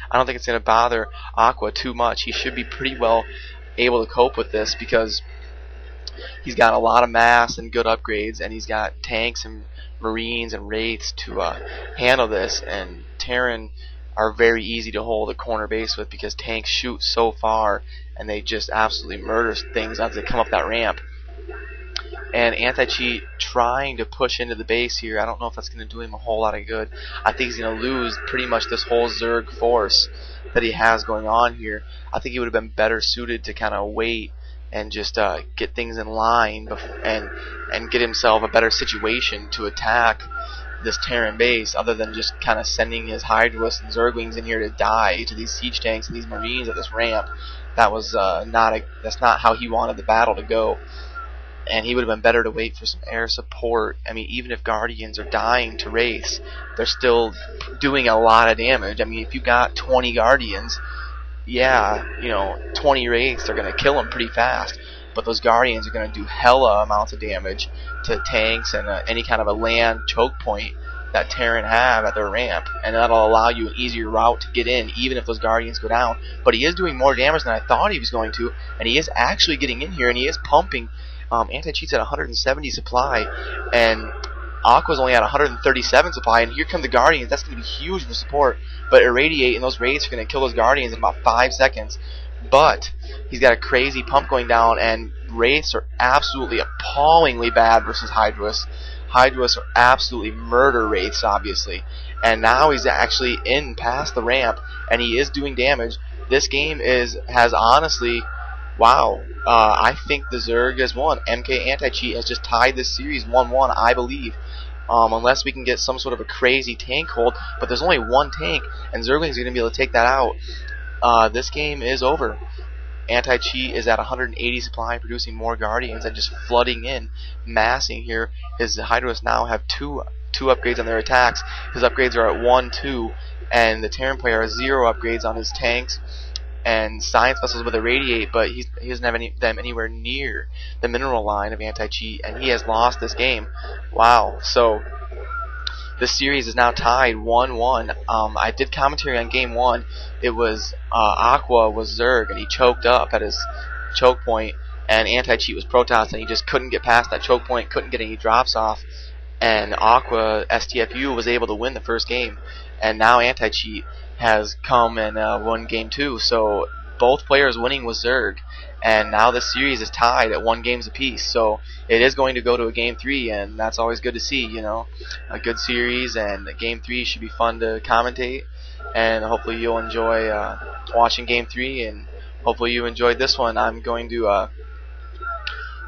I don't think it's going to bother Aqua too much. He should be pretty well able to cope with this because he's got a lot of mass and good upgrades, and he's got tanks and marines and wraiths to handle this. And Terran are very easy to hold a corner base with because tanks shoot so far and they just absolutely murder things as they come up that ramp. And anti-cheat trying to push into the base here. I don't know if that's going to do him a whole lot of good. I think he's going to lose pretty much this whole Zerg force that he has going on here. I think he would have been better suited to kind of wait and just get things in line and get himself a better situation to attack this Terran base, other than just kind of sending his Hydralisks and Zerglings in here to die to these siege tanks and these marines at this ramp. That was that's not how he wanted the battle to go. And he would have been better to wait for some air support. I mean, even if Guardians are dying to wraiths, they're still doing a lot of damage. I mean, if you got 20 Guardians, yeah, 20 wraiths are going to kill them pretty fast. But those Guardians are going to do hella amounts of damage to tanks and any kind of a land choke point that Terran have at their ramp. And that'll allow you an easier route to get in, even if those Guardians go down. But he is doing more damage than I thought he was going to, and he is actually getting in here, and he is pumping. Anti-cheat's at 170 supply, and Aqua's only at 137 supply, and here come the Guardians. That's going to be huge for support. But Irradiate and those Wraiths are going to kill those Guardians in about 5 seconds. But he's got a crazy pump going down, and Wraiths are absolutely appallingly bad versus Hydralisks. Hydralisks are absolutely murder Wraiths, obviously. And now he's actually in past the ramp, and he is doing damage. This game has honestly... Wow, I think the Zerg has won. MK Anti-Cheat has just tied this series 1-1, I believe. Unless we can get some sort of a crazy tank hold. But there's only one tank, and Zerglings are going to be able to take that out. This game is over. Anti-Cheat is at 180 supply, producing more Guardians and just flooding in, massing here. His Hydralisks now have two upgrades on their attacks. His upgrades are at 1, 2, and the Terran player has 0 upgrades on his tanks and science vessels with Irradiate, but he doesn't have them anywhere near the mineral line of Anti-Cheat, and he has lost this game. Wow. So this series is now tied 1-1. I did commentary on game 1. It was Aqua was Zerg, and he choked up at his choke point, and Anti-Cheat was Protoss, and he just couldn't get past that choke point, couldn't get any drops off, and Aqua stfu was able to win the first game, and now Anti-Cheat has come and won game 2. So both players winning was Zerg, and now this series is tied at 1 game apiece. So it is going to go to a game 3, and that's always good to see. A good series, and game 3 should be fun to commentate, and hopefully you'll enjoy watching game 3, and hopefully you enjoyed this one. I'm going to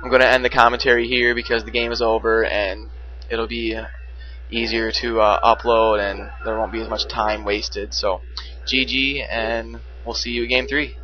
end the commentary here because the game is over, and it'll be easier to upload, and there won't be as much time wasted. So GG, and we'll see you in game 3.